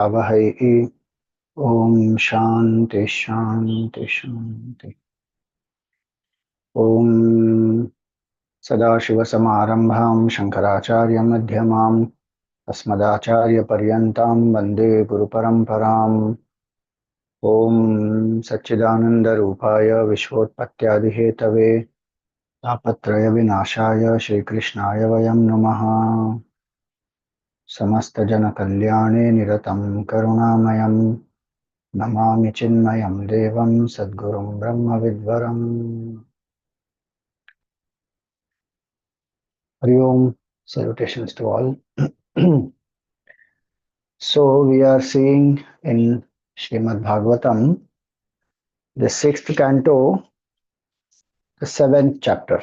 Avahai. Om Shanti Shanti Shanti. Om Sadashiva Samarambham Shankaracharya Madhyamam Asmadacharya Paryantam Vande Guru Paramparam. Om Satchidananda Rupaya Vishvotpatyadi Hetave Tapatraya Vinashaya Shri Krishnaya Vayam Namaha. Samasta Jana Kalyane Niratam Karunamayam Namami Chinmayam Devam Sadgurum Brahma Vidvaram. Hari Om, salutations to all. So we are seeing in Srimad Bhagavatam, the sixth canto, the seventh chapter.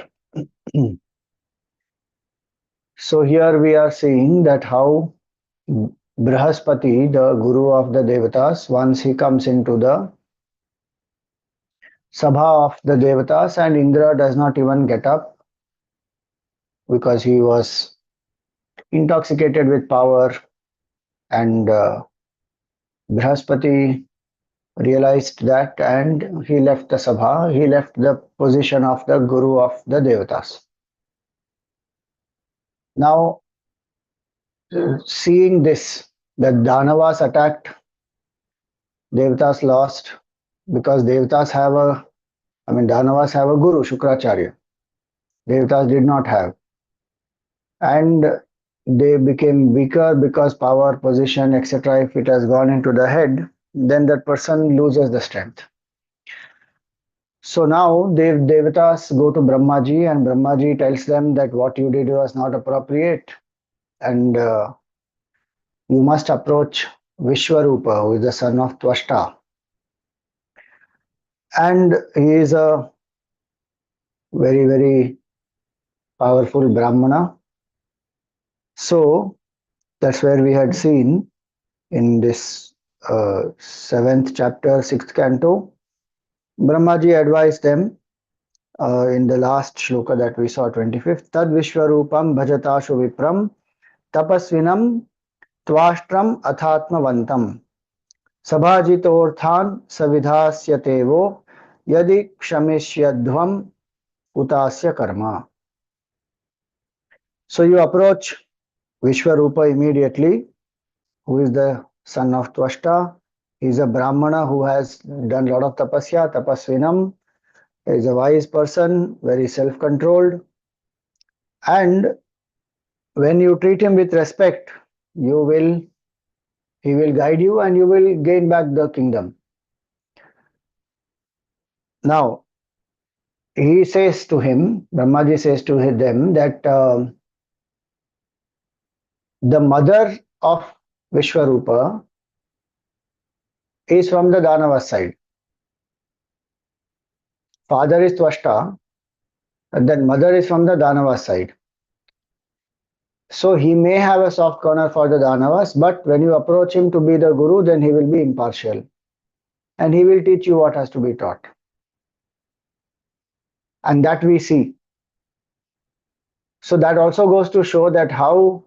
So here we are seeing that how Brihaspati, the guru of the Devatas, once he comes into the Sabha of the Devatas and Indra does not even get up because he was intoxicated with power, and Brihaspati realized that and he left the Sabha, he left the position of the Guru of the Devatas. Now, seeing this, the danavas attacked, Devatas lost because Devatas have danavas have a Guru, Shukracharya. Devatas did not have. And they became weaker because power, position, etc. If it has gone into the head, then that person loses the strength. So now Devatas go to Brahmaji and Brahmaji tells them that what you did was not appropriate and you must approach Vishvarupa, who is the son of Twashta. And he is a very, very powerful Brahmana. So that's where we had seen in this seventh chapter, sixth canto, Brahmaji advised them in the last shloka that we saw, 25th, Tad Vishvarupam Bhajatashu Vipram Tapasvinam Twashtram Athatmavantam Sabhajitothan Savidhasyate vo Yadi Ksamishyadhvam Utasya Karma. So you approach Vishvarupa immediately, who is the son of Twashta. He is a Brahmana who has done a lot of tapasya, tapasvinam. He is a wise person, very self-controlled. And when you treat him with respect, he will guide you and you will gain back the kingdom. Now, he says to him, Brahmaji says to them that the mother of Vishvarupa is from the danavas side. Father is Twashta, and then mother is from the danavas side. So he may have a soft corner for the danavas, but when you approach him to be the guru, then he will be impartial. And he will teach you what has to be taught. And that we see. So that also goes to show that how,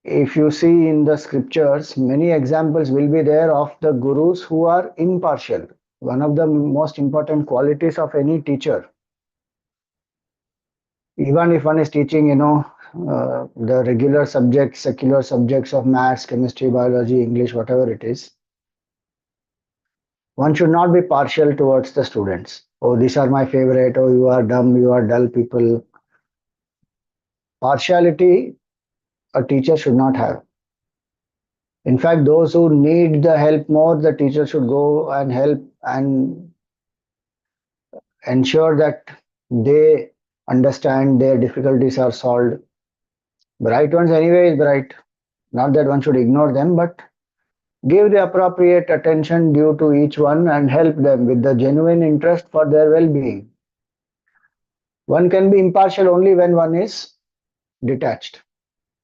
if you see in the scriptures, many examples will be there of the gurus who are impartial. One of the most important qualities of any teacher, even if one is teaching, the regular subjects, secular subjects of maths, chemistry, biology, English, whatever it is, one should not be partial towards the students. Oh, these are my favorite. Oh, you are dumb, you are dull people. Partiality a teacher should not have. In fact, those who need the help more, the teacher should go and help and ensure that they understand, their difficulties are solved. Bright ones anyway is bright. Not that one should ignore them, but give the appropriate attention due to each one and help them with the genuine interest for their well-being. One can be impartial only when one is detached.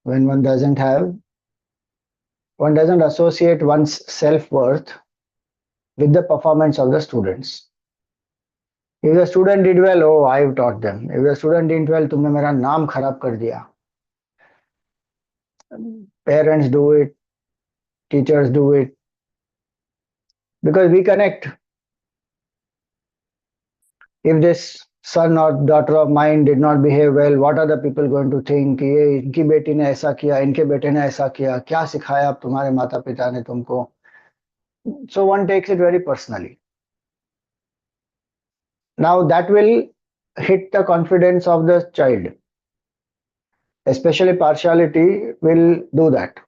When one doesn't associate one's self-worth with the performance of the students. If the student did well, oh, I've taught them. If the student didn't well, तुमने मेरा नाम खराब कर दिया. Parents do it, teachers do it, because we connect. If this son or daughter of mine did not behave well, what are the people going to think? ये इनकी बेटी ने ऐसा किया, इनके बेटे ने ऐसा किया, क्या सिखाया अब तुम्हारे माता पिता ने तुमको? So one takes it very personally. Now that will hit the confidence of the child. Especially partiality will do that.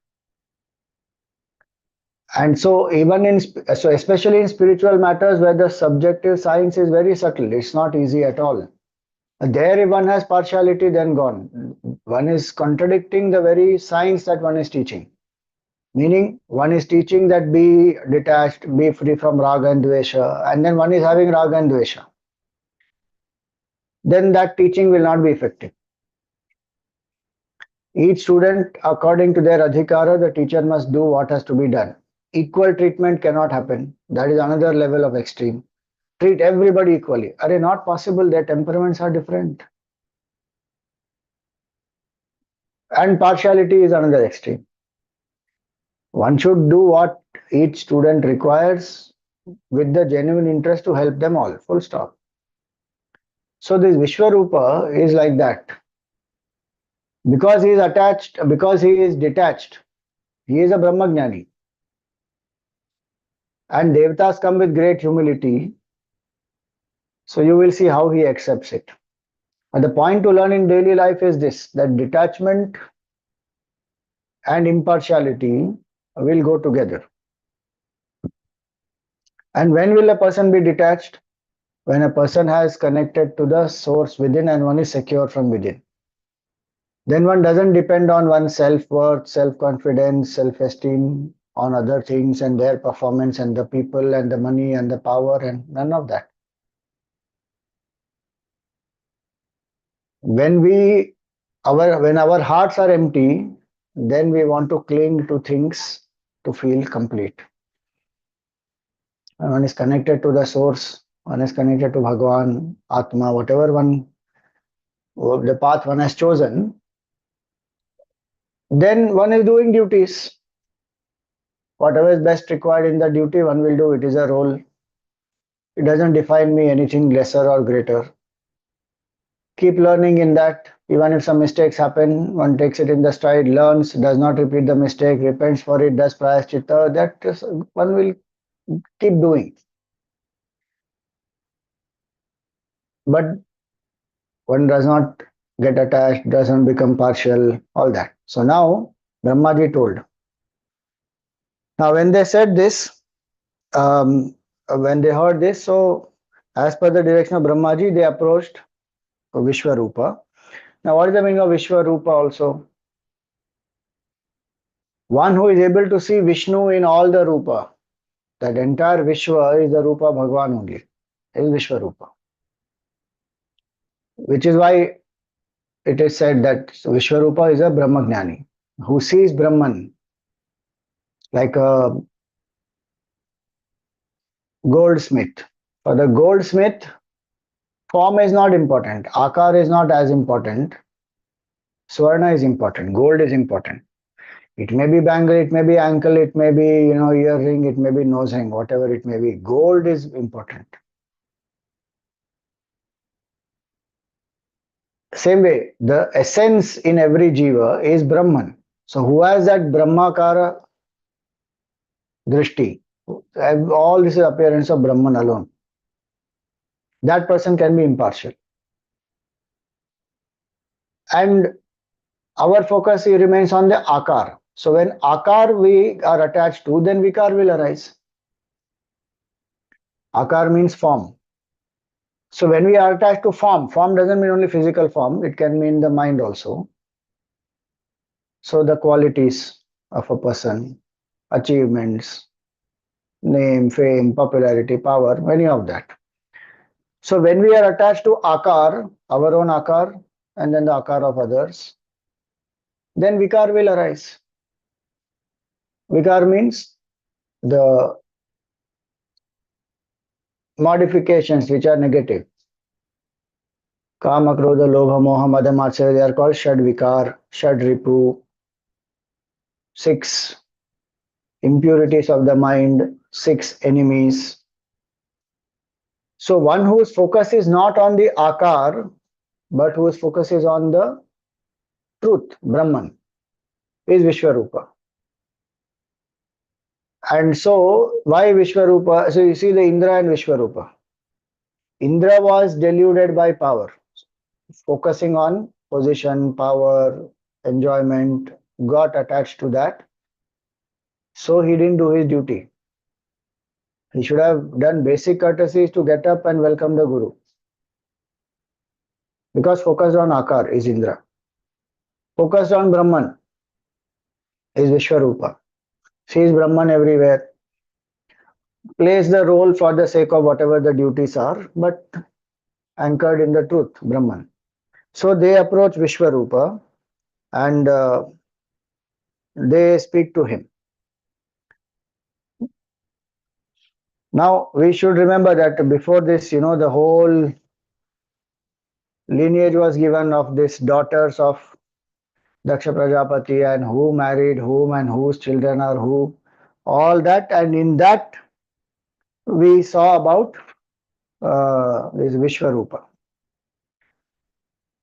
And so even in so especially in spiritual matters where the subjective science is very subtle, it's not easy at all. There if one has partiality, then gone. One is contradicting the very science that one is teaching. Meaning one is teaching that be detached, be free from raga and dvesha, and then one is having raga and dvesha. Then that teaching will not be effective. Each student, according to their adhikara, the teacher must do what has to be done. Equal treatment cannot happen. That is another level of extreme. Treat everybody equally. Are not possible, their temperaments are different. And partiality is another extreme. One should do what each student requires with the genuine interest to help them all. Full stop. So this Vishvarupa is like that. Because he is attached, because he is detached, he is a Brahmagnani. And Devatas come with great humility. So you will see how he accepts it. And the point to learn in daily life is this, that detachment and impartiality will go together. And when will a person be detached? When a person has connected to the source within and one is secure from within. Then one doesn't depend on one's self-worth, self-confidence, self-esteem, on other things and their performance and the people and the money and the power, and none of that. When our hearts are empty, then we want to cling to things to feel complete. When one is connected to the source, one is connected to Bhagavan, Atma, whatever the path one has chosen, then one is doing duties. Whatever is best required in the duty, one will do. It is a role. It doesn't define me anything lesser or greater. Keep learning in that. Even if some mistakes happen, one takes it in the stride, learns, does not repeat the mistake, repents for it, does prayaschitta. That is, one will keep doing. But one does not get attached, doesn't become partial, all that. So now, Brahmaji told. Now, when they said this, when they heard this, so as per the direction of Brahmaji, they approached Vishvarupa. Now, what is the meaning of Vishvarupa also? One who is able to see Vishnu in all the Rupa. That entire Vishwa is the Rupa Bhagavan only. Is Vishvarupa. Which is why it is said that Vishvarupa is a Brahmagnani who sees Brahman like a goldsmith. For the goldsmith, form is not important. Akar is not as important. Swarna is important. Gold is important. It may be bangle, it may be ankle, it may be earring, it may be nose ring, whatever it may be. Gold is important. Same way, the essence in every jiva is Brahman. So who has that Brahmakara drishti? All this is appearance of Brahman alone. That person can be impartial. And our focus remains on the akar. So when akar we are attached to, then vikar will arise. Akar means form. So when we are attached to form doesn't mean only physical form, it can mean the mind also. So the qualities of a person, achievements, name, fame, popularity, power, many of that. So when we are attached to akar, our own akar, and then the akar of others, then vikar will arise. Vikar means the modifications which are negative. Kama, Krodha, Lobha, Moha, Mada, Matsya, they are called Shad Vikar, Shad Ripu, 6. impurities of the mind, 6 enemies. So one whose focus is not on the akar, but whose focus is on the truth, Brahman, is Vishvarupa. And so, why Vishvarupa? So you see the Indra and Vishvarupa. Indra was deluded by power, focusing on position, power, enjoyment, got attached to that. So he didn't do his duty. He should have done basic courtesies to get up and welcome the Guru. Because focused on Akar is Indra. Focused on Brahman is Vishvarupa. Sees Brahman everywhere. Plays the role for the sake of whatever the duties are, but anchored in the truth, Brahman. So they approach Vishvarupa and they speak to him. Now we should remember that before this, the whole lineage was given of these daughters of Daksha Prajapati and who married whom and whose children are who, all that, and in that we saw about this Vishvarupa.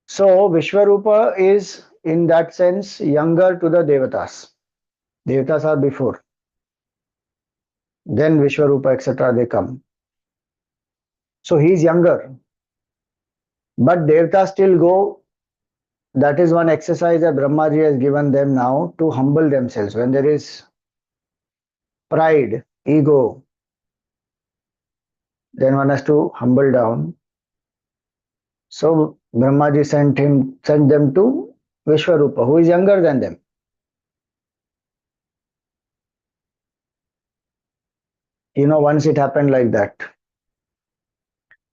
So Vishvarupa is in that sense younger to the Devatas. Devatas are before. Then Vishvarupa, etc., they come. So he is younger. But Devatas still go. That is one exercise that Brahmaji has given them now to humble themselves. When there is pride, ego, then one has to humble down. So Brahmaji sent them to Vishvarupa, who is younger than them. Once it happened like that.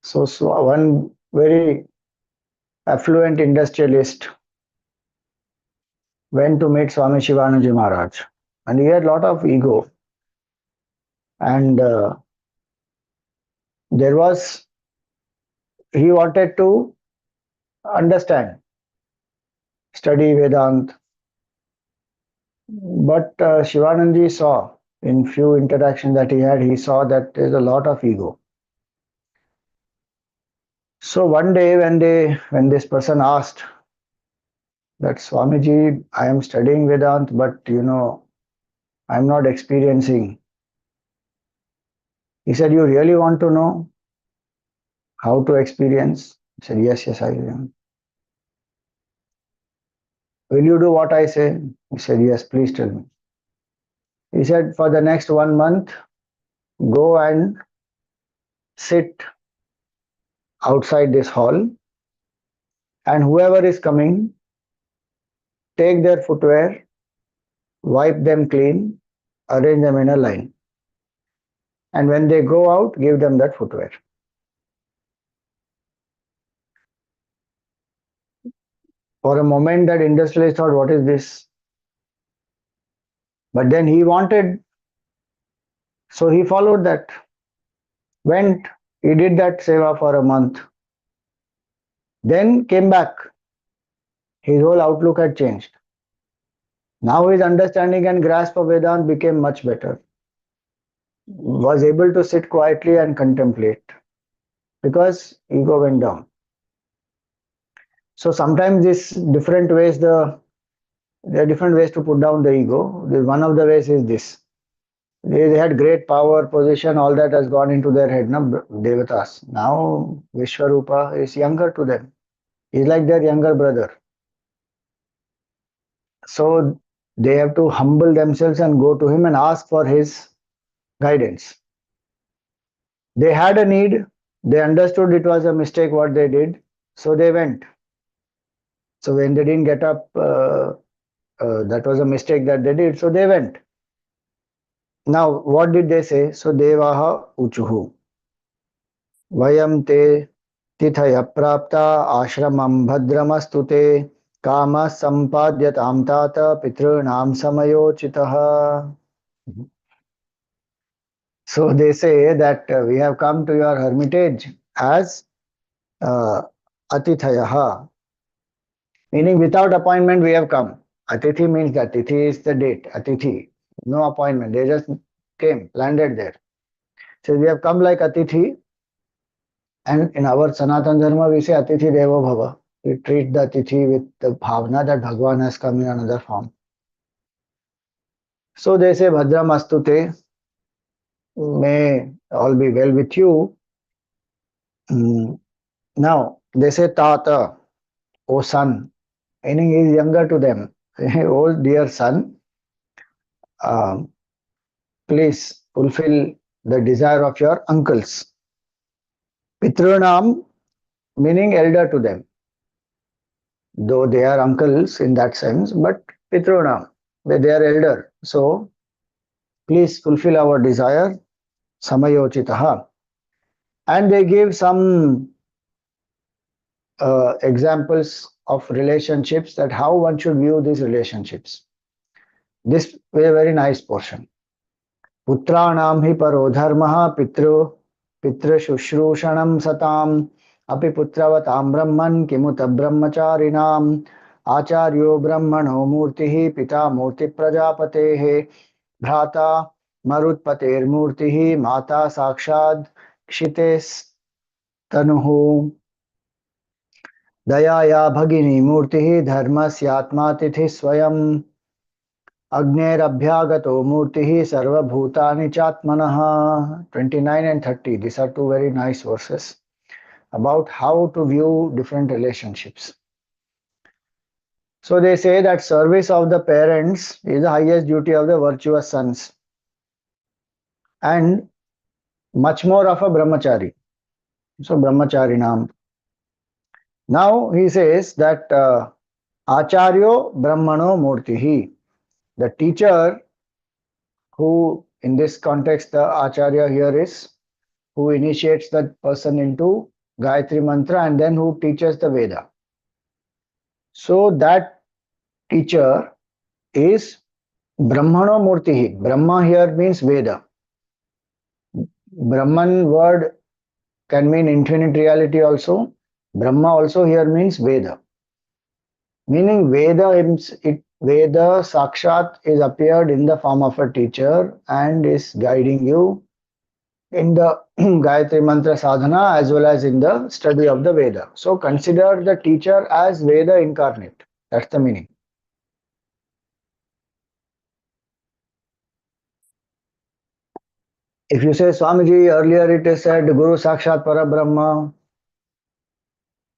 So one very affluent industrialist went to meet Swami Shivananda Maharaj, and he had a lot of ego. And he wanted to understand, study Vedanta. But Shivanandaji saw in few interactions that he had, he saw that there is a lot of ego. So one day when this person asked that Swamiji, I am studying Vedanta, but I am not experiencing. He said, you really want to know how to experience? He said, yes, I am. Will you do what I say? He said, yes, please tell me. He said, for the next 1 month, go and sit outside this hall, and whoever is coming, take their footwear, wipe them clean, arrange them in a line. And when they go out, give them that footwear. For a moment, that industrialist thought, what is this? But then he wanted, so he followed that. Went, he did that seva for a month. Then came back. His whole outlook had changed. Now his understanding and grasp of Vedanta became much better. Was able to sit quietly and contemplate because ego went down. So sometimes there are different ways to put down the ego. One of the ways is this. They had great power, position, all that has gone into their head, Devatas. Now Vishvarupa is younger to them. He's like their younger brother. So they have to humble themselves and go to him and ask for his guidance. They had a need. They understood it was a mistake what they did. So they went. So when they didn't get up, that was a mistake that they did. So they went. Now, what did they say? So Devaha Uchuhu. Vayam te tithaya prapta ashramam bhadramastute kama sampadyatam tata pitrunam samayochitaha. So they say that we have come to your hermitage as atithayaha, meaning without appointment we have come. Atithi means that Atithi is the date, Atithi. No appointment. They just came, landed there. So we have come like Atithi, and in our Sanatan Dharma we say Atithi Devo Bhava. We treat the Atithi with the bhavana that Bhagavan has come in another form. So they say Bhadram Astute, may all be well with you. Now they say Tata, O son, meaning he is younger to them. Oh dear son, um, please fulfill the desire of your uncles. Pitrunam, meaning elder to them, though they are uncles in that sense, but Pitrunam, they are elder. So please fulfill our desire, Samayochitaha. And they give some examples of relationships, that how one should view these relationships. This is a very nice portion. पुत्राणां हि परो धर्मः पितृशुश्रूषणं सताम् अपि पुत्रवतां ब्रह्मन् किमुत ब्रह्मचारिणाम् आचार्यो ब्रह्मणो मूर्तिः पिता मूर्तिप्रजापतेः भ्राता मरुत्पतेर्मूर्तिः माता साक्षात् क्षितेस्तनुः दयाया भगिनी मूर्तिः धर्मस्यात्मा तिथिः स्वयं Agnerabhyagato Murtihi Sarvabhutani Chatmanaha. 29 and 30. These are two very nice verses about how to view different relationships. So they say that service of the parents is the highest duty of the virtuous sons, and much more of a brahmachari. So brahmacharinam. Now he says that Acharyo Brahmano Murtihi. The teacher, who in this context the Acharya here is, who initiates the person into Gayatri Mantra and then who teaches the Veda. So that teacher is Brahmano Murtihi. Brahma here means Veda. Brahman word can mean infinite reality also. Brahma also here means Veda. Meaning Veda Sakshat is appeared in the form of a teacher and is guiding you in the Gayatri Mantra sadhana as well as in the study of the Veda. So consider the teacher as Veda incarnate. That's the meaning. If you say Swamiji, earlier it is said Guru Sakshat Parabrahma,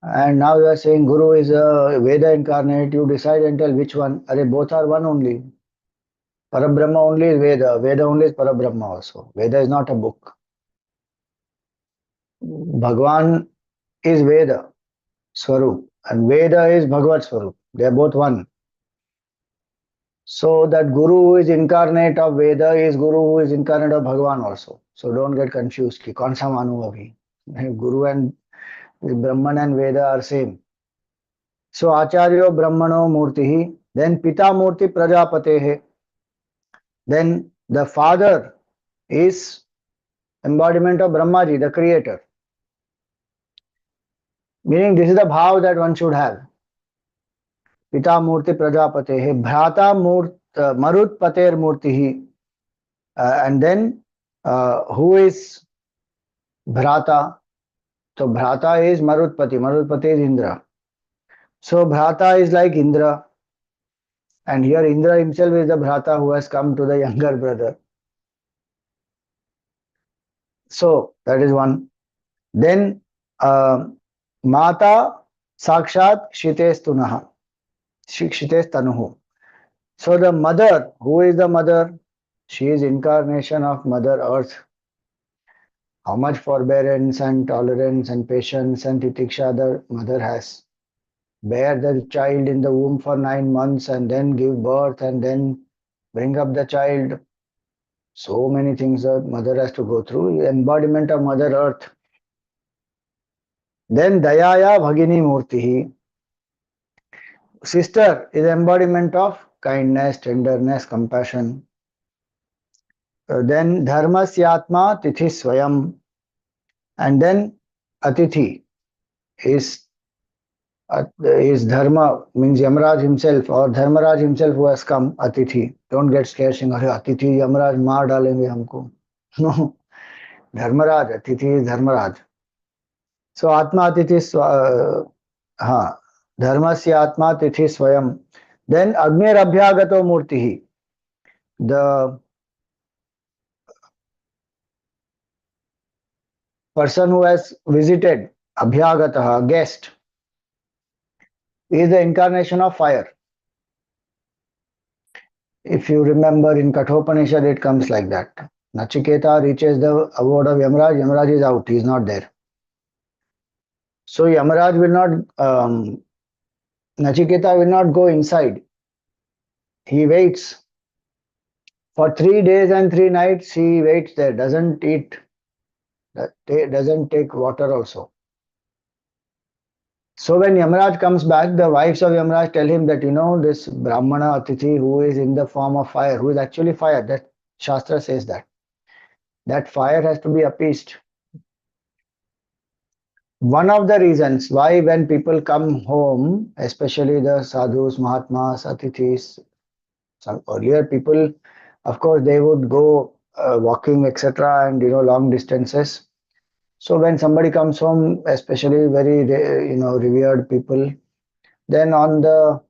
and now you are saying Guru is a Veda incarnate, you decide and tell which one. Both are one only. Parabrahma only is Veda, Veda only is Parabrahma also. Veda is not a book. Bhagwan is Veda Swarup and Veda is Bhagavad Swarup. They are both one. So that Guru who is incarnate of Veda is Guru who is incarnate of Bhagwan also. So don't get confused. Ki kaun sa manu abhi? Guru and Brahman and Veda are same. So Acharyo Brahmano Murtihi, then Pita Murti Prajapatehe. Then the father is embodiment of Brahmaji, the creator. Meaning this is the bhav that one should have. Pita Murti Prajapatehe, Bhrata Marut Pater Murtihi. And then who is Bhrata? So Bhrata is Marutpati. Marutpati is Indra. So Bhrata is like Indra. And here Indra himself is the Bhrata who has come to the younger brother. So that is one. Then Mata Sakshat Shitesh Tunaha. Shitesh Tanuhu. So the mother, who is the mother? She is incarnation of Mother Earth. How much forbearance and tolerance and patience and titiksha the mother has. Bear the child in the womb for 9 months and then give birth and then bring up the child. So many things the mother has to go through. Embodiment of Mother Earth. Then Dayaya Bhagini Murtihi. Sister is embodiment of kindness, tenderness, compassion. Then Dharmasyatma Tithi Swayam. And then Atithi is His dharma means Yamaraj himself or Dharmaraj himself who has come, Atithi. Don't get scared saying, Arey, Atithi, Yamaraj maar dalenge humko. No, Dharmaraj, Atithi is Dharmaraj. So Atma Atithi, ha, Dharmasya Atma Atithi Swayam. Then Agnir Abhyagato Murtihi. The person who has visited, Abhyagataha, guest, is the incarnation of fire. If you remember in Kathopanishad, it comes like that. Nachiketa reaches the abode of Yamaraj, Yamaraj is out, he is not there. So Yamaraj will not, Nachiketa will not go inside. He waits. For 3 days and 3 nights, he waits there, doesn't eat, doesn't take water also. So when Yamaraj comes back, the wives of Yamaraj tell him that, this Brahmana Atithi who is in the form of fire, who is actually fire, that Shastra says that fire has to be appeased. One of the reasons why when people come home, especially the sadhus, mahatmas, atithis, some earlier people, of course, they would go walking, etc., and long distances. So when somebody comes home, especially very revered people, then on the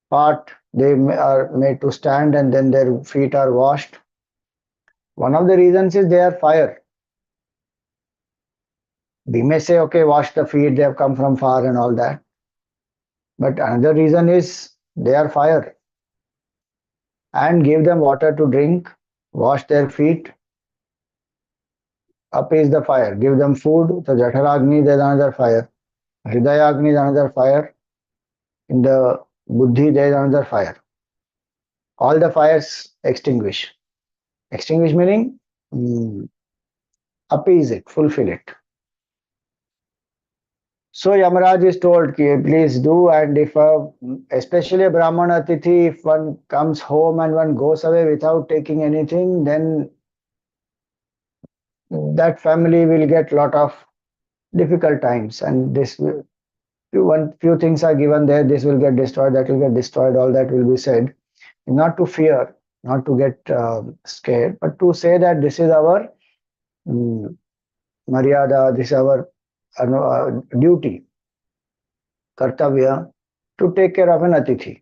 part they are made to stand and then their feet are washed. One of the reasons is they are fire. We may say, okay, wash the feet, they have come from far and all that. But another reason is they are fire. And give them water to drink, wash their feet, appease the fire. Give them food, the Jataragni, there is another fire. Hridayagni is another fire. In the Buddhi, there is another fire. All the fires extinguish. Extinguish meaning appease it, fulfill it. So Yamaraj is told, please do, and if especially a Brahmana Atithi, if one comes home and one goes away without taking anything, then that family will get lot of difficult times, and this will, few things are given there, this will get destroyed, that will get destroyed, all that will be said. Not to fear, not to get scared, but to say that this is our maryada, this is our duty, kartavya, to take care of an atithi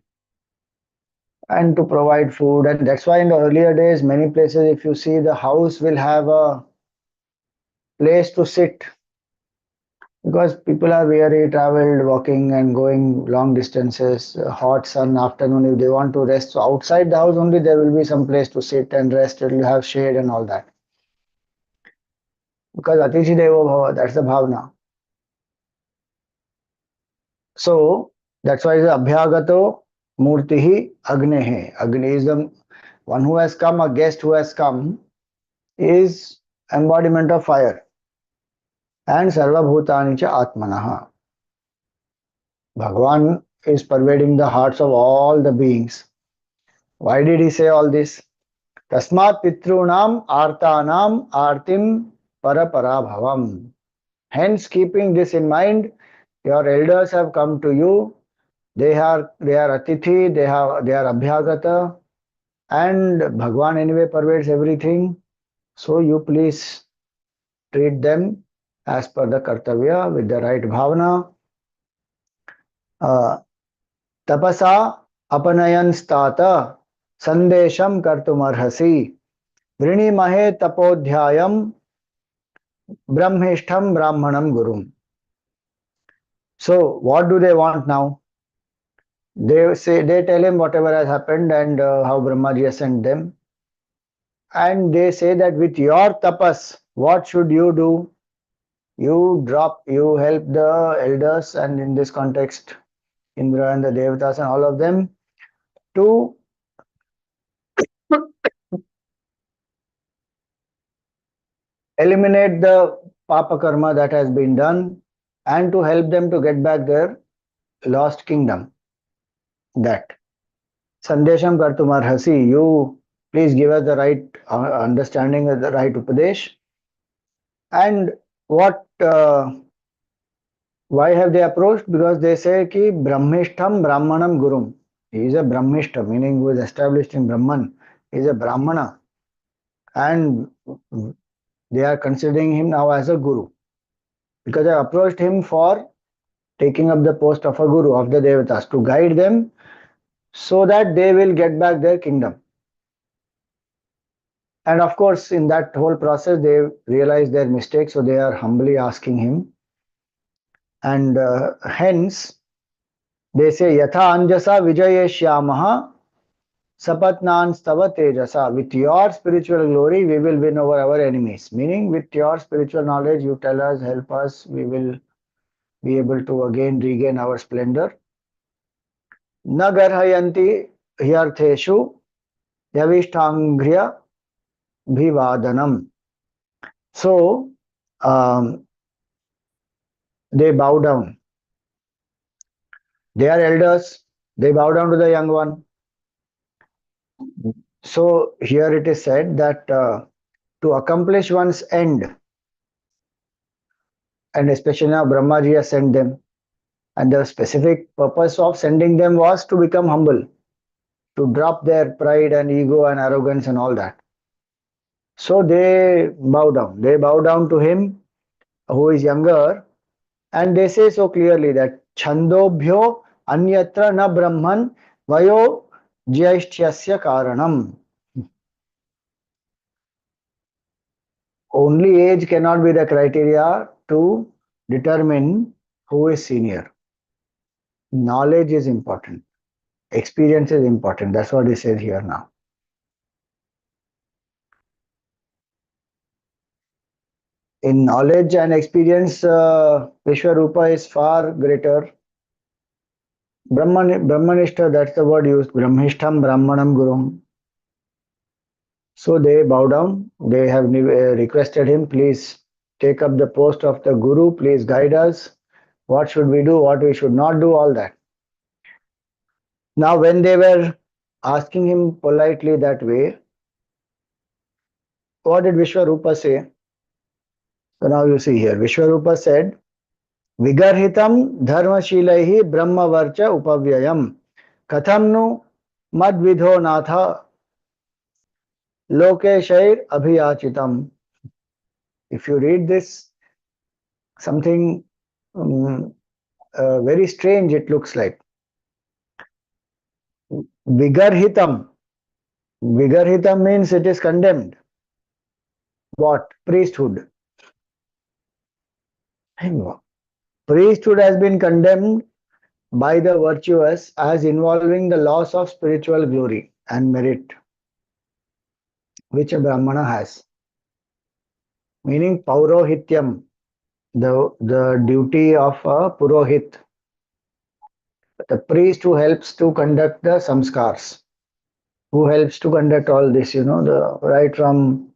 and to provide food. And that's why in the earlier days, many places, if you see, the house will have a place to sit because people are weary, traveled, walking and going long distances, hot sun, afternoon, if they want to rest. So outside the house only there will be some place to sit and rest, it will have shade and all that. Because Atithi Devo Bhava, that's the bhavna. So that's why it's Abhyagato Murtihi Agnehe. Agni is the one who has come, a guest who has come, is embodiment of fire. And Sarva Bhutani cha Atmanaha. Bhagavan is pervading the hearts of all the beings. Why did he say all this? Tasmat Pitrunam Artanam Artim Paraparabhavam. Hence, keeping this in mind, your elders have come to you. They are Atithi, they are Abhyagata, and Bhagwan anyway pervades everything. So you please treat them as per the kartavya with the right bhavana. Tapasa apanayan stata sandesham kartumarhasi vrinimahe tapodhyayam brahmishtham brahmanam gurum. So what do they want now? They tell him whatever has happened and how Brahmaji has sent them. And they say that with your tapas, what should you do? You help the elders, and in this context, Indra and the Devatas and all of them, to eliminate the papa karma that has been done and to help them to get back their lost kingdom. That Sandesham Kartumarhasi, you please give us the right understanding of the right Upadesh. And what Why have they approached? Because they say ki Brahmishtham Brahmanam Gurum. He is a Brahmishta, meaning who is established in Brahman. He is a Brahmana. And they are considering him now as a Guru. Because they approached him for taking up the post of a Guru of the Devatas to guide them so that they will get back their kingdom. And of course, in that whole process, they realize their mistakes, so they are humbly asking him. And hence, they say, Yatha Anjasa Vijayeshyamaha Sapatnan Stava Tejasa. With your spiritual glory, we will win over our enemies. Meaning, with your spiritual knowledge, you tell us, help us, we will be able to again regain our splendor. Na garhayanti hyartheshu yavishthangriya bhivadanam. So, they bow down. They are elders, they bow down to the young one. So, here it is said that to accomplish one's end, and especially now Brahmaji has sent them, and the specific purpose of sending them was to become humble, to drop their pride and ego and arrogance and all that. So, they bow down to him who is younger, and they say so clearly that Chandobhyo Anyatra na Brahman Vayo Jyaishtyasya Karanam. Only age cannot be the criteria to determine who is senior. Knowledge is important. Experience is important. That's what he says here now. In knowledge and experience, Vishvarupa is far greater. Brahmanishta, that's the word used. Brahmishtham Brahmanam Gurum. So they bow down. They have requested him, please take up the post of the Guru. Please guide us. What should we do? What we should not do? All that. Now, when they were asking him politely that way, what did Vishwarupa say? So now you see here, Vishwarupa said, Vigarhitam dharmashilaihi brahmavarcha upavyayam kathamnu madvidho natha lokeshair abhiyachitam. If you read this, something very strange it looks like. Vigarhitam. Vigarhitam means it is condemned. What? Priesthood. Priesthood has been condemned by the virtuous as involving the loss of spiritual glory and merit, which a Brahmana has. Meaning Paurohityam, the duty of a Purohit, the priest who helps to conduct the samskars, who helps to conduct all this, right from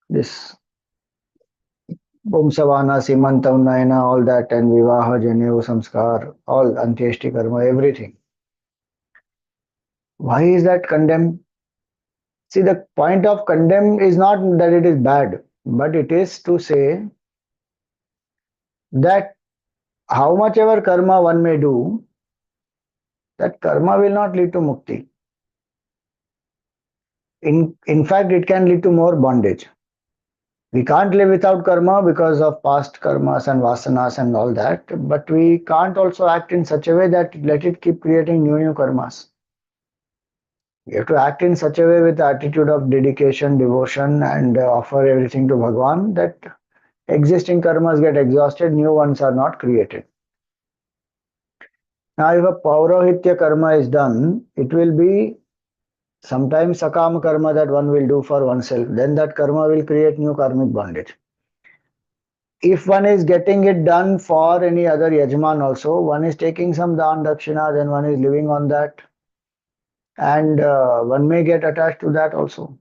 this Bumsavana, Simantam, Nayana, all that, and Vivaha, Janevu, Samskar, all Antyeshti Karma, everything. Why is that condemned? See, the point of condemn is not that it is bad, but it is to say that how much ever karma one may do, that karma will not lead to mukti. In fact, it can lead to more bondage. We can't live without karma because of past karmas and vasanas and all that, but we can't also act in such a way that let it keep creating new karmas. We have to act in such a way with the attitude of dedication, devotion, and offer everything to Bhagwan that existing karmas get exhausted, new ones are not created. Now, if a Paurohitya karma is done, it will be sometimes sakama karma that one will do for oneself. Then that karma will create new karmic bondage. If one is getting it done for any other yajman also, one is taking some dan dakshina, then one is living on that, and one may get attached to that also.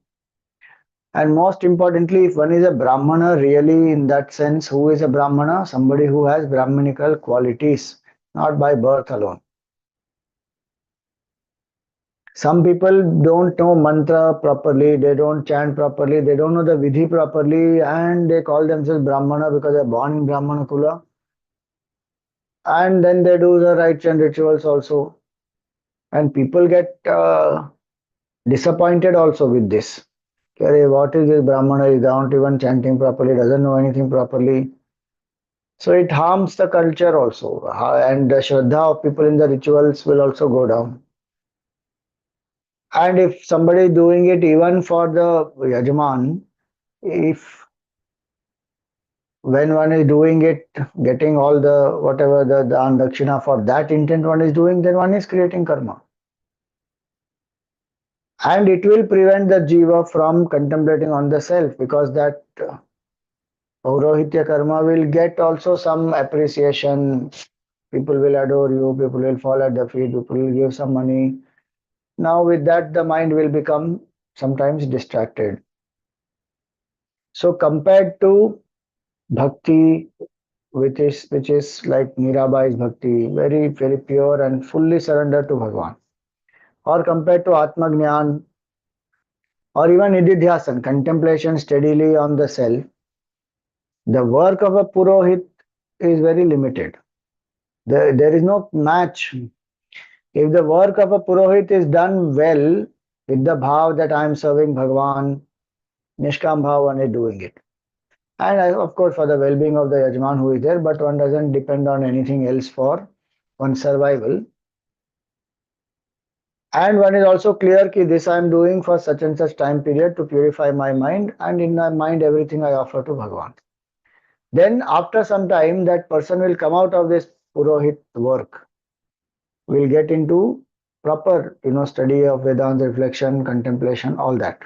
And most importantly, if one is a Brahmana, really in that sense, who is a Brahmana? Somebody who has Brahminical qualities, not by birth alone. Some people don't know mantra properly, they don't chant properly, they don't know the vidhi properly, and they call themselves Brahmana because they're born in Brahmana Kula. And then they do the rites and rituals also. And people get disappointed also with this. Okay, what is this Brahmana? Is not even chanting properly, doesn't know anything properly. So it harms the culture also. And the Shraddha of people in the rituals will also go down. And if somebody is doing it even for the Yajman, if when one is doing it, getting all the whatever the dan dakshina for that intent one is doing, then one is creating karma. And it will prevent the jiva from contemplating on the self, because that Paurohitya karma will get also some appreciation. People will adore you, people will fall at the feet, people will give some money. Now, with that, the mind will become sometimes distracted. So, compared to bhakti, which is like Mirabai's bhakti, very very pure and fully surrendered to Bhagavan, or compared to Atma Gnan, or even Nididhyasan, contemplation steadily on the self, the work of a Purohit is very limited. There is no match. If the work of a Purohit is done well, with the bhav that I am serving Bhagavan, Nishkam bhav, one is doing it. And of course, for the well being of the Yajman who is there, but one doesn't depend on anything else for one's survival. And one is also clear that this I am doing for such and such time period to purify my mind, and in my mind, everything I offer to Bhagavan. Then, after some time, that person will come out of this Purohit work, will get into proper, study of Vedanta, reflection, contemplation, all that.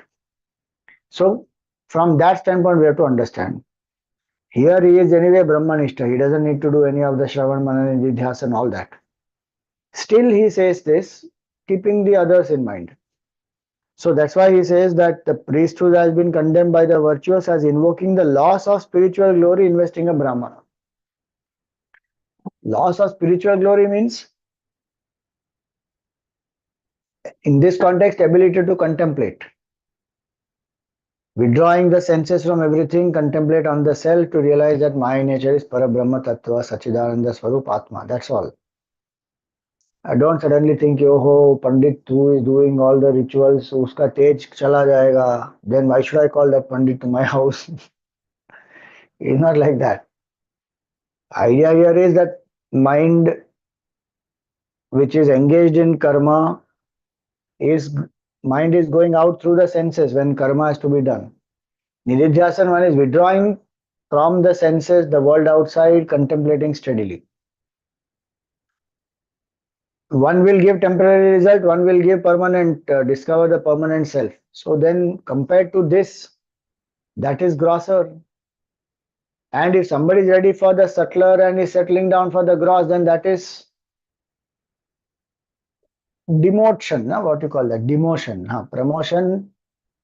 So, from that standpoint, we have to understand. Here he is anyway Brahmanishta. He doesn't need to do any of the Shravan, Manan, Nididhyas and all that. Still, he says this, keeping the others in mind. So that's why he says that the priesthood has been condemned by the virtuous as invoking the loss of spiritual glory investing a Brahmana. Loss of spiritual glory means, in this context, ability to contemplate. Withdrawing the senses from everything, contemplate on the self to realize that my nature is Parabrahma Tattva Sachidananda Swarup Atma. That's all. I don't suddenly think, oh, Pandit who is doing all the rituals, uska tej chala jayega. Then why should I call that Pandit to my house? It's not like that. Idea here is that mind which is engaged in karma is mind is going out through the senses when karma has to be done. Nididhyasan one is withdrawing from the senses, the world outside, contemplating steadily. One will give temporary result, one will give permanent, discover the permanent self. So then compared to this, that is grosser. And if somebody is ready for the subtler and is settling down for the gross, then that is demotion. What you call that? Demotion. Promotion.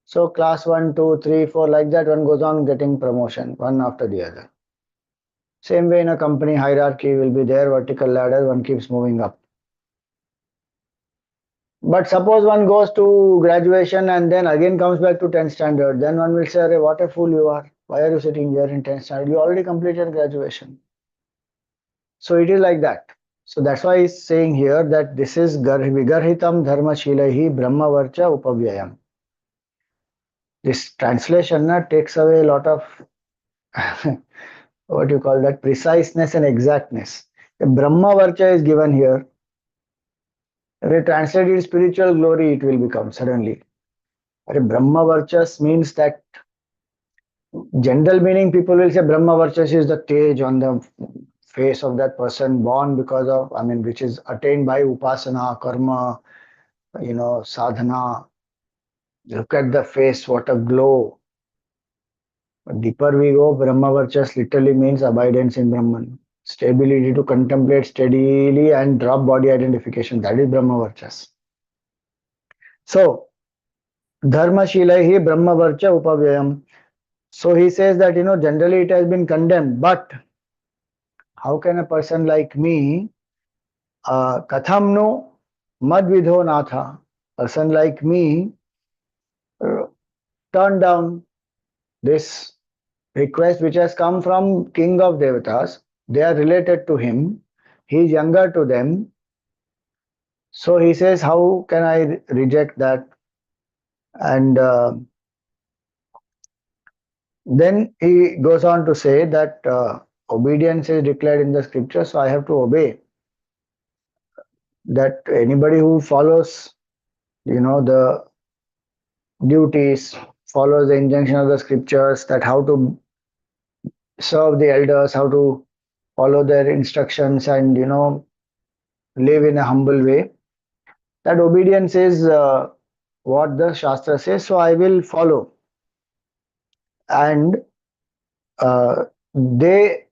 So class 1, 2, 3, 4, like that, one goes on getting promotion, one after the other. Same way in a company, hierarchy will be there, vertical ladder, one keeps moving up. But suppose one goes to graduation and then again comes back to 10th standard, then one will say, "Arey, what a fool you are. Why are you sitting here in 10th standard? You already completed graduation." So it is like that. So that's why he's saying here that this is vigarhitam dharma shilahi brahma varcha upavyayam. This translation takes away a lot of what you call that, preciseness and exactness. The brahma varcha is given here. If we translate it spiritual glory, it will become suddenly. Brahma varchas means that general meaning people will say Brahma varchas is the tej on the face of that person born because of, which is attained by upasana, karma, sadhana. Look at the face, what a glow. But deeper we go, Brahma varchas literally means abidance in Brahman. Stability to contemplate steadily and drop body identification. That is Brahma varchas. So, dharma shilaihi Brahma varcha upavyayam. So he says that, generally it has been condemned, but how can a person like me, katham no madvidho natha, person like me, uh, turn down this request which has come from king of Devatas. They are related to him. he is younger to them. So he says, how can I reject that? And then he goes on to say that obedience is declared in the scripture, so I have to obey. That anybody who follows, the duties, follows the injunction of the scriptures, that how to serve the elders, how to follow their instructions, and live in a humble way. That obedience is what the Shastra says, so I will follow. And they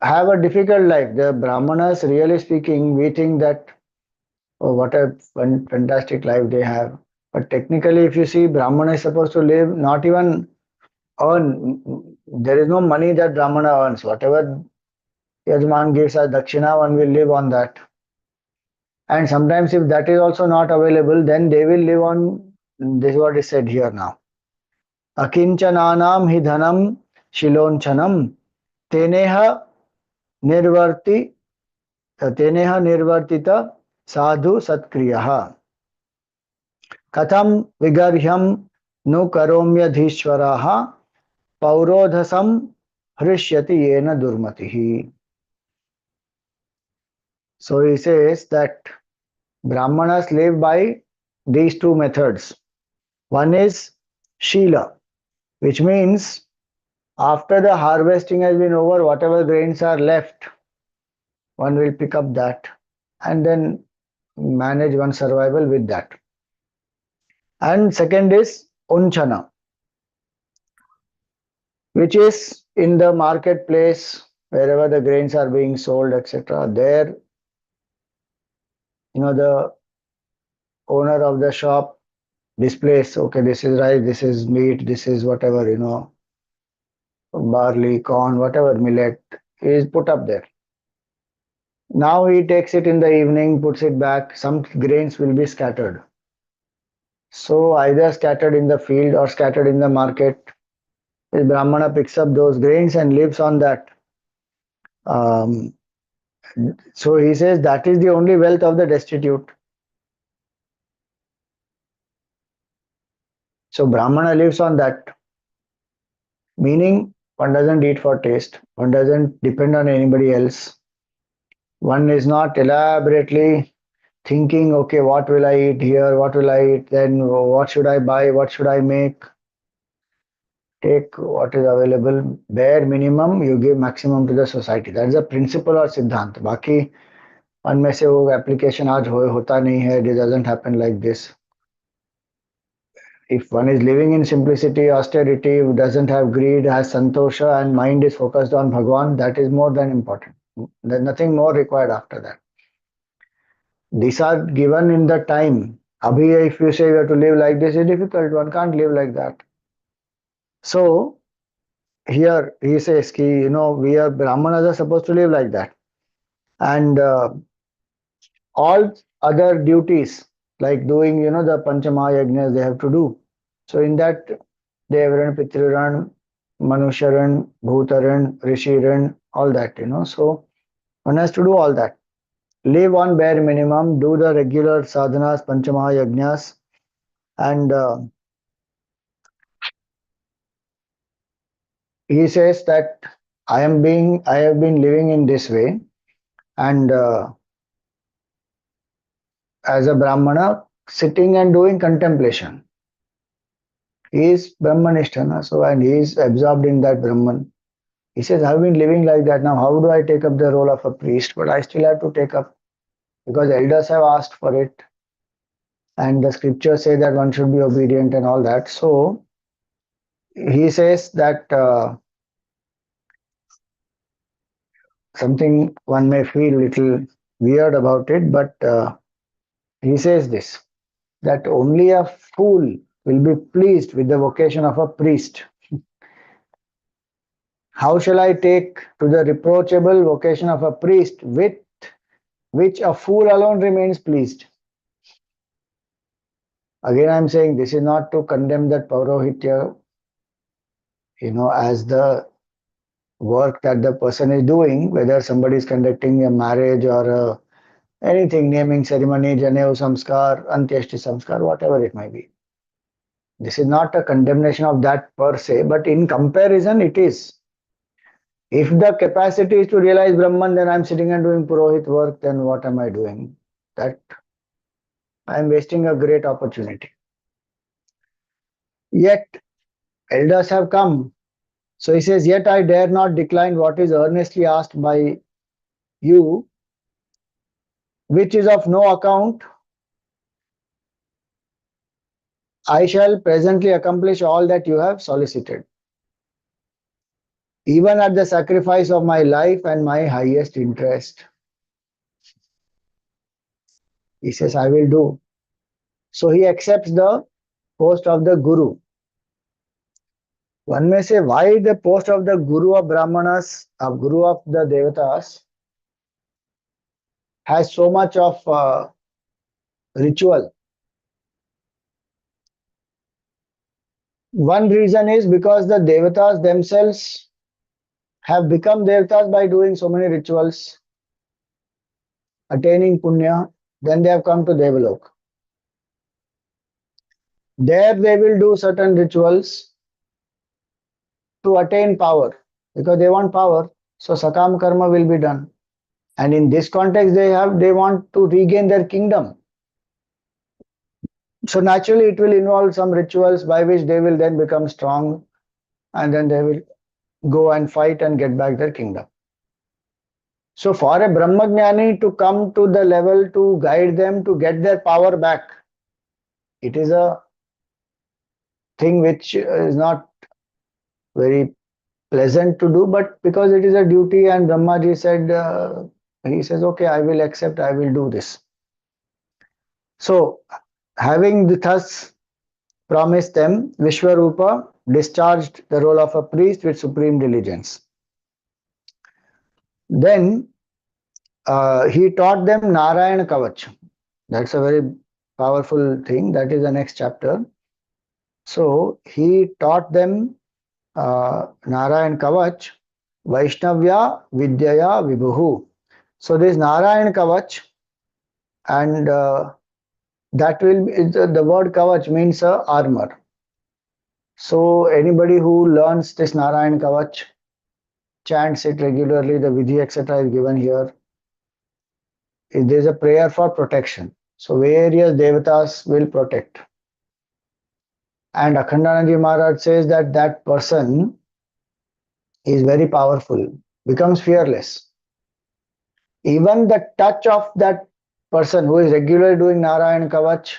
have a difficult life. The Brahmanas, really speaking, we think that, oh, what a fantastic life they have. But technically, if you see, Brahmana is supposed to live, not even earn. There is no money that Brahmana earns. Whatever Yajman gives as Dakshina, one will live on that. And sometimes, if that is also not available, then they will live on. This is what is said here now. Akinchananam hi dhanam shilonchanam teneha nirvarti teneha nirvartita sadhu satkriyaha katham vigarhyam nu karomyadhishwaraha paurodhasam hrishyati yena durmatihi. So he says that Brahmanas live by these two methods. One is Shila, which means after the harvesting has been over, whatever grains are left, one will pick up that and then manage one's survival with that. And second is Unchana, which is in the marketplace, wherever the grains are being sold, etc. There, the owner of the shop displays, okay, this is rice, this is meat, this is whatever, barley, corn, whatever millet is put up there. Now he takes it in the evening, puts it back, some grains will be scattered. So either scattered in the field or scattered in the market. The Brahmana picks up those grains and lives on that. Um, so he says that is the only wealth of the destitute. So Brahmana lives on that. Meaning one doesn't eat for taste. One doesn't depend on anybody else. One is not elaborately thinking, okay, what will I eat here? What will I eat then? What should I buy? What should I make? Take what is available. Bare minimum, you give maximum to the society. That is a principle or siddhant. बाकी मन में से वो application आज होता नहीं है. It doesn't happen like this. If one is living in simplicity, austerity, doesn't have greed, has santosha, and mind is focused on Bhagwan, that is more than important. There's nothing more required after that. These are given in the time. Abhi, if you say you have to live like this, it's difficult. One can't live like that. So here he says, ki, we are Brahmanas are supposed to live like that. And all other duties, like doing, the Panchama Yajnas they have to do. So in that, Devaran, Pitriran, Manusharan, Bhutaran, Rishiran, all that, So one has to do all that. Live on bare minimum, do the regular sadhanas, Panchama Yajnas, and he says that I have been living in this way, and as a Brahmana, sitting and doing contemplation. He is Brahmanishta, so and he is absorbed in that Brahman. He says, I've been living like that now. How do I take up the role of a priest? But I still have to take up because elders have asked for it, and the scriptures say that one should be obedient and all that. So he says that something one may feel little weird about it, but he says this, that only a fool will be pleased with the vocation of a priest. How shall I take to the reproachable vocation of a priest with which a fool alone remains pleased? Again, I'm saying this is not to condemn that Paurohitya, as the work that the person is doing, whether somebody is conducting a marriage or anything, naming ceremony, Janev Samskar, Antyeshti Samskar, whatever it may be. This is not a condemnation of that per se, but in comparison, it is. If the capacity is to realize Brahman, then I'm sitting and doing Purohit work, then what am I doing? That I'm wasting a great opportunity. Yet, elders have come. So he says, yet I dare not decline what is earnestly asked by you, which is of no account. I shall presently accomplish all that you have solicited, even at the sacrifice of my life and my highest interest. He says, I will do. So he accepts the post of the Guru. One may say, why the post of the Guru of Brahmanas, Guru of the Devatas, has so much of ritual? One reason is because the Devatas themselves have become Devatas by doing so many rituals, attaining punya, then they have come to Devalok. There they will do certain rituals to attain power because they want power. So Sakam Karma will be done. And in this context, they want to regain their kingdom. So naturally, it will involve some rituals by which they will then become strong and then they will go and fight and get back their kingdom. So for a Brahmagnani to come to the level to guide them to get their power back, it is a thing which is not very pleasant to do, but because it is a duty and Brahmaji said, he says, okay, I will accept, I will do this. So having thus promised them, Vishvarupa discharged the role of a priest with supreme diligence. Then he taught them Narayana Kavacha. That's a very powerful thing. That is the next chapter. So he taught them Narayana Kavach, Vaishnavya Vidyaya Vibhuhu. So this Narayana Kavach, and that will be, the word Kavach means armor. So anybody who learns this Narayana Kavach, chants it regularly, the Vidhi etc. is given here. There is a prayer for protection. So various Devatas will protect. And Akhandananji Maharaj says that that person is very powerful, becomes fearless. Even the touch of that person who is regularly doing Narayana Kavach,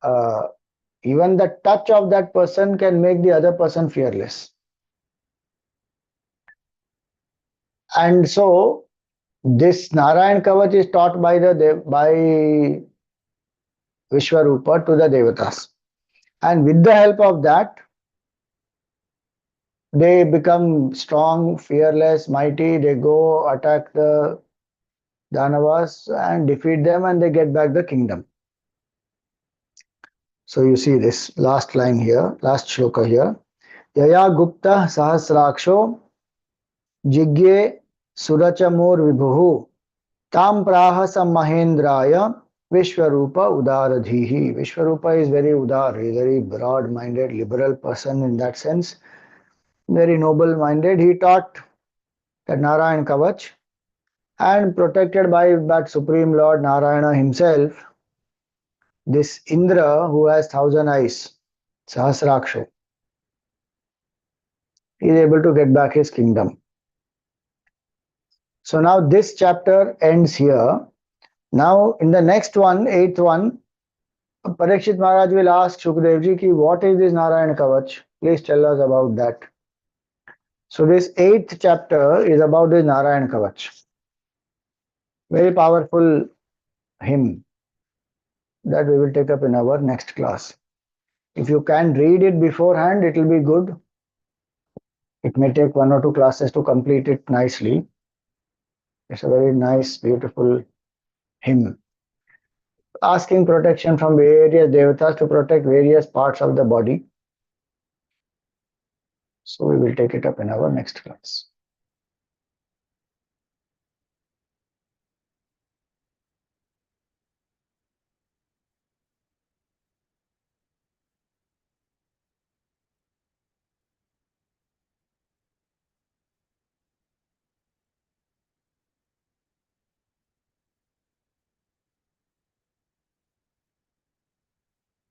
uh, even the touch of that person can make the other person fearless. And so this Narayana Kavach is taught by Vishvarupa to the Devatas. And with the help of that, they become strong, fearless, mighty. They go attack the danavas and defeat them and they get back the kingdom. So you see this last line here, last shloka here. Yaya Gupta Sahasraksho Jigye Surachamur Vibhuhu Tam Prahasa Mahendraya Vishvarupa Udaradhihi. Vishvarupa is very udar, he is very broad-minded, liberal person in that sense, very noble-minded. He taught that Narayan Kavach and protected by that Supreme Lord Narayana himself, this Indra who has 1,000 eyes, Sahasraksha, he is able to get back his kingdom. So now this chapter ends here. Now in the next one, eighth one, Parikshit Maharaj will ask Shukdev ji ki what is this Narayana Kavach? Please tell us about that. So this eighth chapter is about the Narayana Kavach. Very powerful hymn that we will take up in our next class. If you can read it beforehand, it will be good. It may take 1 or 2 classes to complete it nicely. It's a very nice, beautiful hymn. Asking protection from various devatas to protect various parts of the body. So we will take it up in our next class.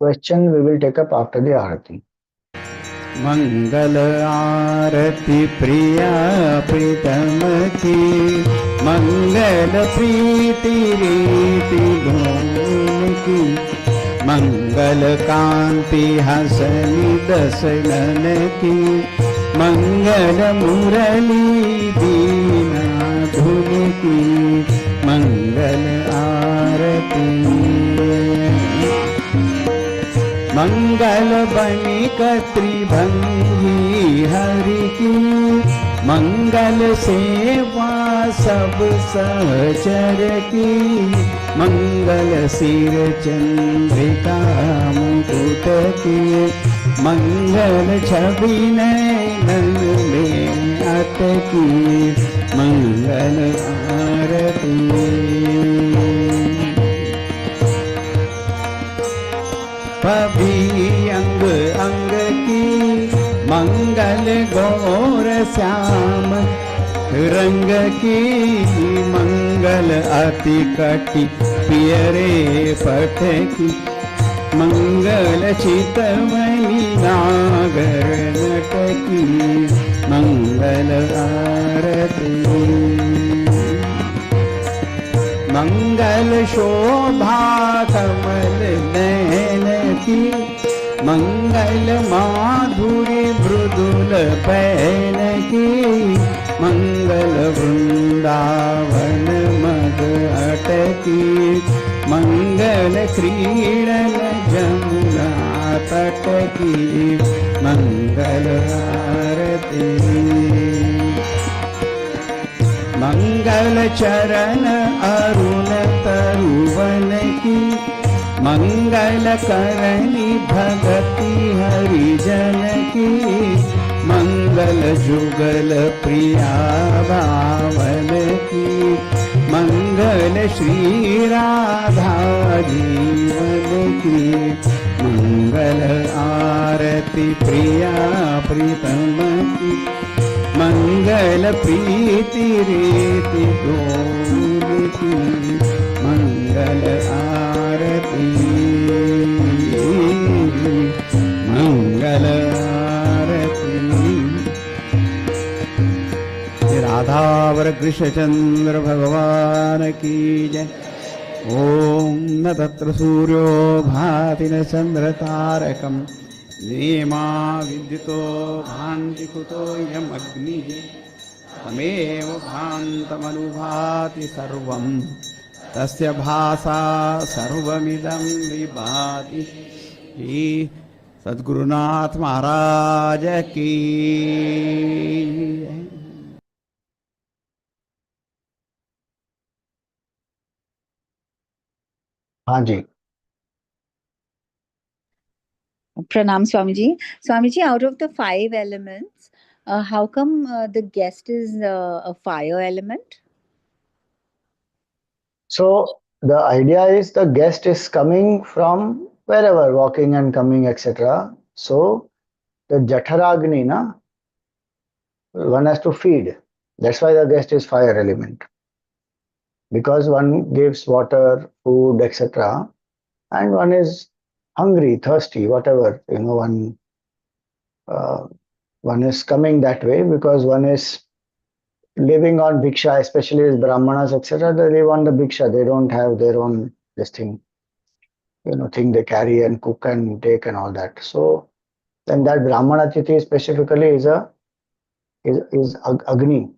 Question we will take up after the Arati. मंगल आरती प्रिया प्रीतम की, मंगल प्रीति रीति धूम की, मंगल कांति हसनी दसनन की, मंगल मुरली दीना धुन की, मंगल आरती। मंगल बनिक त्रिभंगी हरि की, मंगल सेवा सब सहचर की, मंगल सिर चंद्रिका मुकुट की, मंगल छवि नयन में अटकी, मंगल आरती। पभी अंग अंग की, मंगल गौर श्याम रंग की, मंगल अति कटि पियरे पट की, मंगल चितमणि नागर नट की, मंगल आरती। मंगल शोभा कमल नयन की, मंगल माधुरी मृदुल पैन की, मंगल वृंदावन मद अटकी, मंगल क्रीडन जमुना तट की, मंगल आरती। मंगल चरण अरुण तरुवन की, मंगल करणी भगति हरिजन की, मंगल जुगल प्रिया भावन की, मंगल श्री राधा जीवन की, मंगल आरती प्रिया प्रीतम की, मंगल प्रीति रीति डोल की, मंगल आरती। मंगल आरती। राधावर कृष्णचंद्र भगवान की जय। ओम न तत्र सूर्यो भाति न चंद्र तारकम्, नेमा विद्युतो भान्ति कुतो यमग्निः, तमेव भान्तमनुभाति सर्वं, तस्य भासा सर्वमिदं विभाति। सद्गुरुनाथ महाराज की। हाँ जी। Pranam Swamiji. Swamiji, out of the 5 elements, how come the guest is a fire element? So the idea is the guest is coming from wherever, walking and coming, etc. So the Jatharagni, na, one has to feed. That's why the guest is fire element. Because one gives water, food, etc. And one is hungry, thirsty, whatever, one is coming that way because one is living on bhiksha, especially as brahmanas, etc. They live on the bhiksha. They don't have their own this thing they carry and cook and take and all that. So then that brahmana tithi specifically is Agni,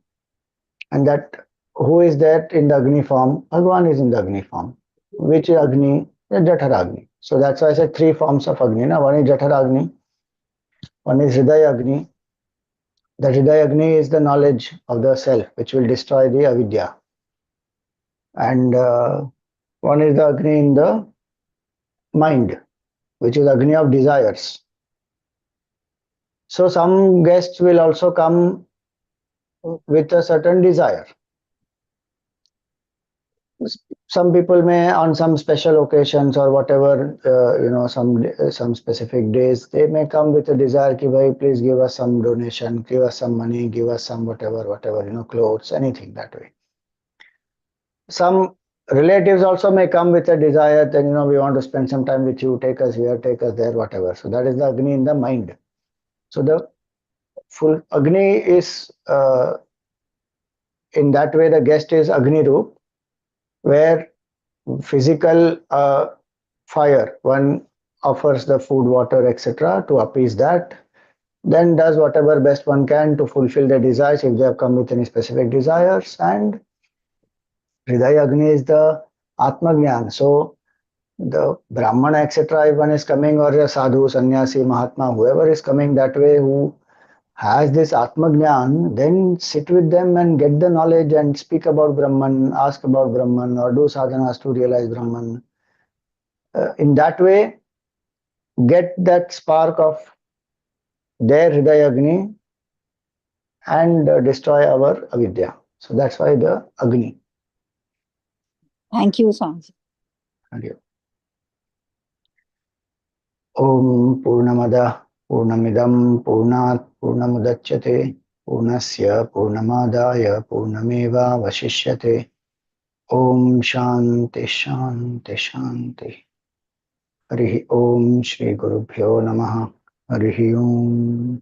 and that who is that in the Agni form? Bhagavan is in the Agni form. Which is Agni? The Jatharagni. So that's why I said 3 forms of Agni. Now one is Jatharagni, one is Hridaya Agni. The Hridaya Agni is the knowledge of the self, which will destroy the avidya. And one is the Agni in the mind, which is Agni of desires. So some guests will also come with a certain desire. Some people may, on some special occasions or whatever, some specific days, they may come with a desire ki bhai, please give us some donation, give us some money, give us some whatever, clothes, anything that way. Some relatives also may come with a desire that, we want to spend some time with you, take us here, take us there, whatever. So that is the Agni in the mind. So the full Agni is, in that way, the guest is Agni Roop, where physical fire, one offers the food, water, etc. to appease that, then does whatever best one can to fulfill their desires if they have come with any specific desires. And Hridaya Agni is the Atma Jnana. So the Brahmana, etc., if one is coming, or a sadhu, sannyasi, mahatma, whoever is coming that way, who has this Atma Jnana, then sit with them and get the knowledge and speak about Brahman, ask about Brahman, or do sadhanas to realize Brahman. In that way, get that spark of their Hridaya Agni and destroy our avidya. So that's why the Agni. Thank you, Swamiji. Thank you. Om Purnamada Purnamidam Purnat Purnamudachyate Purnasya Purnamadaya Purnameva Vashishyate. Om Shanti Shanti Shanti. Harihi Om Shri Gurubhyo Namaha. Harihi Om.